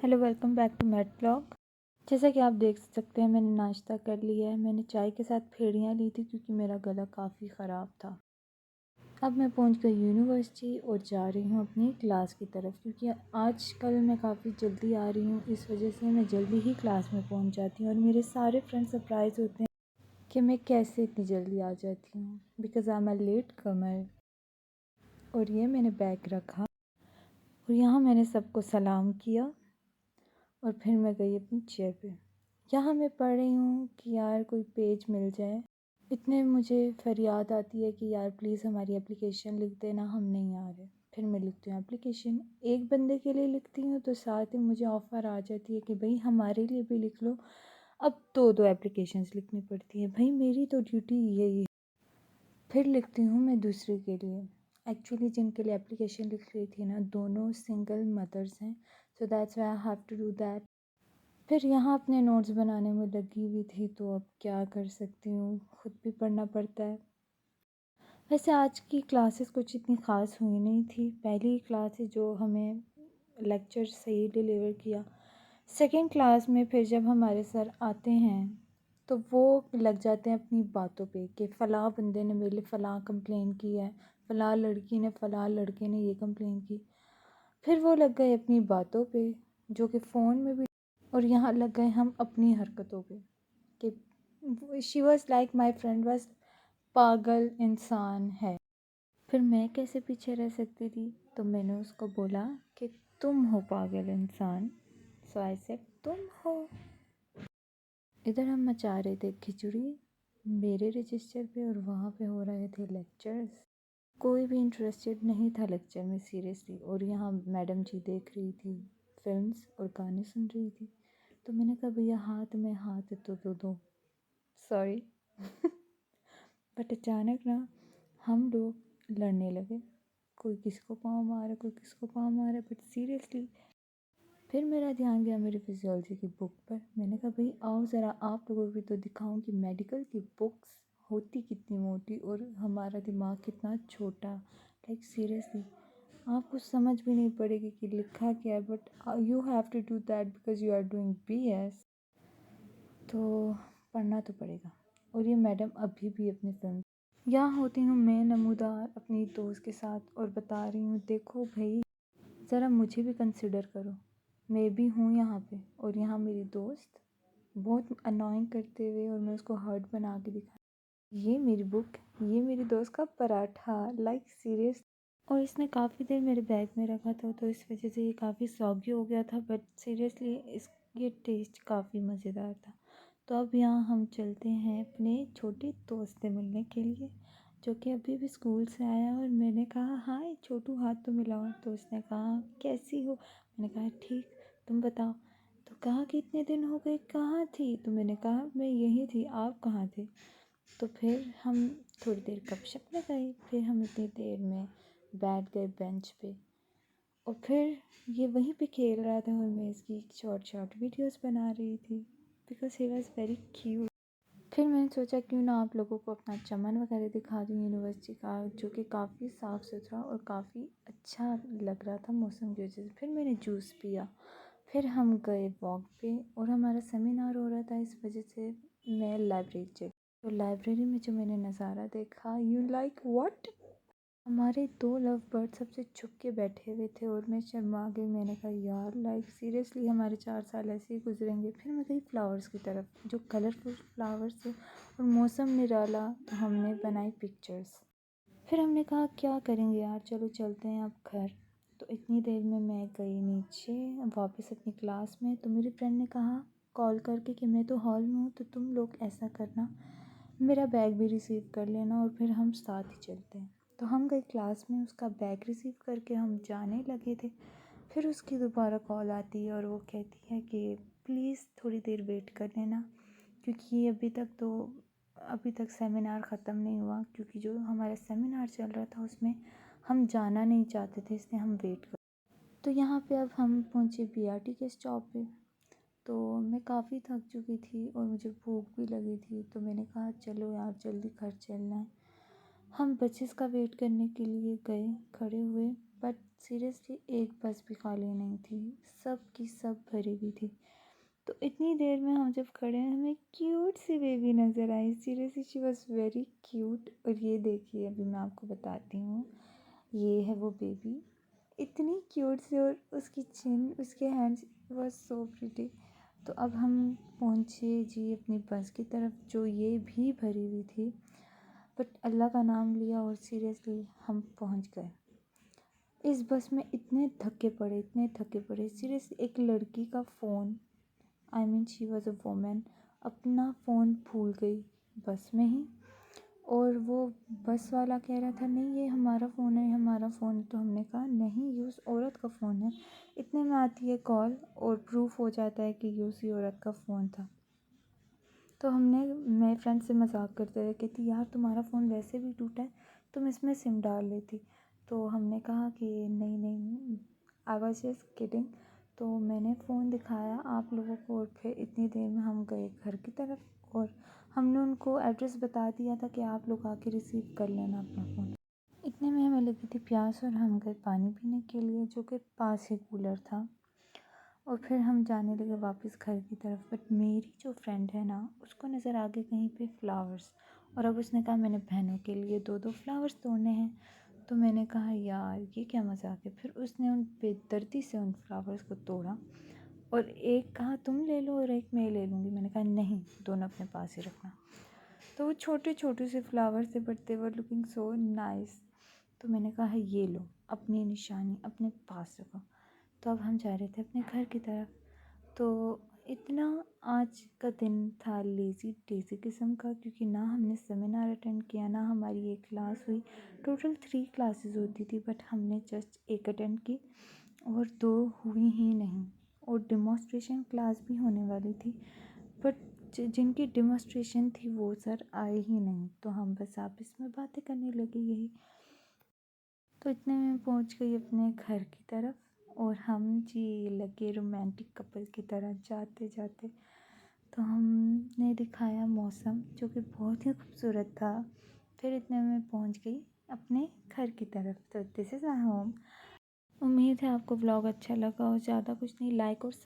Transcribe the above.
Hello, welcome back to Matt blog. जैसा कि आप देख सकते हैं, मैंने नाश्ता कर लिया है। मैंने चाय के साथ फेड़ियाँ ली थी क्योंकि मेरा गला काफ़ी ख़राब था। अब मैं पहुंच गई यूनिवर्सिटी और जा रही हूं अपनी क्लास की तरफ, क्योंकि आजकल मैं काफ़ी जल्दी आ रही हूं। इस वजह से मैं जल्दी ही क्लास में पहुंच जाती हूँ और मेरे सारे फ्रेंड्स सरप्राइज़ होते हैं कि मैं कैसे इतनी जल्दी आ जाती हूँ, because I am a latecomer. और ये मैंने बैग रखा और यहाँ मैंने सबको सलाम किया और फिर मैं गई अपनी चेयर पे। यहाँ मैं पढ़ रही हूँ कि यार कोई पेज मिल जाए। इतने मुझे फरियाद आती है कि यार प्लीज़ हमारी एप्लीकेशन लिख देना, हम नहीं आ रहे। फिर मैं लिखती हूँ एप्लीकेशन, एक बंदे के लिए लिखती हूँ तो साथ ही मुझे ऑफ़र आ जाती है कि भाई हमारे लिए भी लिख लो। अब दो एप्लीकेशंस लिखनी पड़ती है, भाई मेरी तो ड्यूटी यही है। फिर लिखती हूँ मैं दूसरे के लिए। एक्चुअली जिनके लिए एप्लीकेशन लिख रही थी ना, दोनों सिंगल मदर्स हैं, so that's why I have to do that. फिर यहाँ अपने नोट्स बनाने में लगी हुई थी, तो अब क्या कर सकती हूँ, ख़ुद भी पढ़ना पड़ता है। वैसे आज की क्लासेस कुछ इतनी ख़ास हुई नहीं थी। पहली क्लास है जो हमें लेक्चर सही डिलीवर किया। सेकंड क्लास में फिर जब हमारे सर आते हैं तो वो लग जाते हैं अपनी बातों पे कि फ़लाँ बंदे ने मेरे लिए फ़लाँ कंप्लेन की है, फ़लाँ लड़की ने फ़लाँ लड़के ने ये कंप्लेन की। फिर वो लग गए अपनी बातों पे, जो कि फ़ोन में भी, और यहाँ लग गए हम अपनी हरकतों पे कि she was like my friend was पागल इंसान है। फिर मैं कैसे पीछे रह सकती थी, तो मैंने उसको बोला कि तुम हो पागल इंसान। सो आई सेड तुम हो। इधर हम मचा रहे थे खिचड़ी मेरे रजिस्टर पे और वहाँ पे हो रहे थे लेक्चर्स। कोई भी इंटरेस्टेड नहीं था लेक्चर में सीरियसली, और यहाँ मैडम जी देख रही थी फिल्म्स और गाने सुन रही थी। तो मैंने कहा भैया हाथ में हाथ तो दो, सॉरी। बट अचानक ना हम लोग लड़ने लगे, कोई किसको पाँव मारा, कोई किसको पाँव मारा, बट सीरियसली। फिर मेरा ध्यान गया मेरी फिजियोलॉजी की बुक पर। मैंने कहा भाई आओ ज़रा आप लोगों को भी तो दिखाऊं कि मेडिकल की बुक्स होती कितनी मोटी और हमारा दिमाग कितना छोटा। लाइक सीरियसली आपको समझ भी नहीं पड़ेगी कि लिखा क्या है, but you have to do that because you are doing BS, तो पढ़ना तो पड़ेगा। और ये मैडम अभी भी अपनी फिल्म, यहाँ होती हूँ मैं नमूदार अपनी दोस्त के साथ और बता रही हूँ देखो भाई ज़रा मुझे भी कंसिडर करो, मैं भी हूँ यहाँ पे। और यहाँ मेरी दोस्त बहुत अनोइंग करते हुए और मैं उसको हर्ट बना के दिखा, ये मेरी बुक, ये मेरी दोस्त का पराठा, लाइक सीरियस। और इसने काफ़ी देर मेरे बैग में रखा था तो इस वजह से ये काफ़ी सॉगी हो गया था, बट सीरियसली ये टेस्ट काफ़ी मज़ेदार था। तो अब यहाँ हम चलते हैं अपने छोटे दोस्त से मिलने के लिए, जो कि अभी भी स्कूल से आया। और मैंने कहा हाय छोटू हाथ तो मिलाओ, तो उसने कहा कैसी हो। मैंने कहा ठीक, तुम बताओ। तो कहा कि इतने दिन हो गए कहाँ थी, तो मैंने कहा मैं यहीं थी, आप कहाँ थे। तो फिर हम थोड़ी देर गपशप में गए, फिर हम इतनी देर में बैठ गए बेंच पे, और फिर ये वहीं पे खेल रहा था और मैं इसकी शॉर्ट वीडियोस बना रही थी because he was very cute. फिर मैंने सोचा क्यों ना आप लोगों को अपना चमन वगैरह दिखा दूँ यूनिवर्सिटी का, जो कि काफ़ी साफ़ सुथरा और काफ़ी अच्छा लग रहा था मौसम की वजह से। फिर मैंने जूस पिया, फिर हम गए वॉक पे, और हमारा सेमिनार हो रहा था इस वजह से मैं लाइब्रेरी चली। तो लाइब्रेरी में जो मैंने नज़ारा देखा, यू लाइक व्हाट, हमारे दो लव बर्ड सबसे छुप के बैठे हुए थे और मैं शर्मा गई। मैंने कहा यार लाइक सीरियसली हमारे 4 साल ऐसे ही गुजरेंगे। फिर मैं गई फ्लावर्स की तरफ, जो कलरफुल फ्लावर्स थे और मौसम निराला, तो हमने बनाई पिक्चर्स। फिर हमने कहा क्या करेंगे यार, चलो चलते हैं अब घर। तो इतनी देर में मैं गई नीचे वापस अपनी क्लास में, तो मेरी फ्रेंड ने कहा कॉल करके कि मैं तो हॉल में हूँ, तो तुम लोग ऐसा करना मेरा बैग भी रिसीव कर लेना और फिर हम साथ ही चलते हैं। तो हम गए क्लास में, उसका बैग रिसीव करके हम जाने लगे थे। फिर उसकी दोबारा कॉल आती है और वो कहती है कि प्लीज़ थोड़ी देर वेट कर लेना, क्योंकि अभी तक सेमिनार ख़त्म नहीं हुआ, क्योंकि जो हमारा सेमिनार चल रहा था उसमें हम जाना नहीं चाहते थे, इसलिए हम वेट कर। तो यहाँ पे अब हम पहुँचे BRT के स्टॉप पे। तो मैं काफ़ी थक चुकी थी और मुझे भूख भी लगी थी, तो मैंने कहा चलो यार जल्दी घर चलना है। हम बसेस का वेट करने के लिए गए, खड़े हुए, बट सीरियसली एक बस भी खाली नहीं थी, सब की सब भरी हुई थी। तो इतनी देर में हम जब खड़े हैं, हमें क्यूट सी बेबी नज़र आई। Seriously she was very cute. और ये देखिए, अभी मैं आपको बताती हूँ, ये है वो बेबी, इतनी क्यूट सी, और उसकी चिन, उसके हैंड्स वॉज सो प्रिटी। तो अब हम पहुँचे जी अपनी बस की तरफ, जो ये भी भरी हुई थी, बट अल्लाह का नाम लिया और सीरियसली हम पहुँच गए। इस बस में इतने थके पड़े, इतने थके पड़े। सीरियसली एक लड़की का phone, I mean she was a women, अपना फ़ोन भूल गई बस में ही। और वो बस वाला कह रहा था नहीं ये हमारा फ़ोन है, हमारा फ़ोन है। तो हमने कहा नहीं, ये उस औरत का फ़ोन है। इतने में आती है कॉल और प्रूफ हो जाता है कि ये उसी औरत का फ़ोन था। तो हमने, मेरे फ्रेंड से मजाक करते हुए कहती यार तुम्हारा फ़ोन वैसे भी टूटा है, तुम इसमें सिम डाल लेती। तो हमने कहा कि नहीं नहीं, आई वाज जस्ट किडिंग। तो मैंने फ़ोन दिखाया आप लोगों को, और फिर इतनी देर में हम गए घर की तरफ, और हमने उनको एड्रेस बता दिया था कि आप लोग आके रिसीव कर लेना अपना फ़ोन। इतने में हमें लगी थी प्यास, और हम गए पानी पीने के लिए, जो कि पास ही कूलर था। और फिर हम जाने लगे वापस घर की तरफ। बट मेरी जो फ्रेंड है ना, उसको नज़र आ गए कहीं पे फ्लावर्स, और अब उसने कहा मैंने बहनों के लिए 2-2 फ्लावर्स तोड़ने हैं। तो मैंने कहा यार ये क्या मजाक है। फिर उसने उन बेदर्दी से उन फ्लावर्स को तोड़ा, और एक कहा तुम ले लो और एक मैं ले लूँगी। मैंने कहा नहीं, दोनों अपने पास ही रखना। तो वो छोटे छोटे से फ्लावर्स थे, but they were looking so nice. तो मैंने कहा ये लो, अपनी निशानी अपने पास रखो। तो अब हम जा रहे थे अपने घर की तरफ। तो इतना आज का दिन था लेज़ी डेज़ी किस्म का, क्योंकि ना हमने सेमिनार अटेंड किया, ना हमारी एक क्लास हुई। टोटल 3 क्लासेस होती थी, बट हमने जस्ट एक अटेंड की और 2 हुई ही नहीं। और डेमोस्ट्रेशन क्लास भी होने वाली थी, बट जिनकी डेमोस्ट्रेशन थी वो सर आए ही नहीं। तो हम बस आपस में बातें करने लगे यही। तो इतने में पहुंच गई अपने घर की तरफ, और हम जी लगे रोमांटिक कपल की तरह जाते जाते। तो हमने दिखाया मौसम, जो कि बहुत ही खूबसूरत था। फिर इतने में पहुंच गई अपने घर की तरफ। तो दिस इज़ माय होम। उम्मीद है आपको व्लॉग अच्छा लगा हो। ज़्यादा कुछ नहीं, लाइक और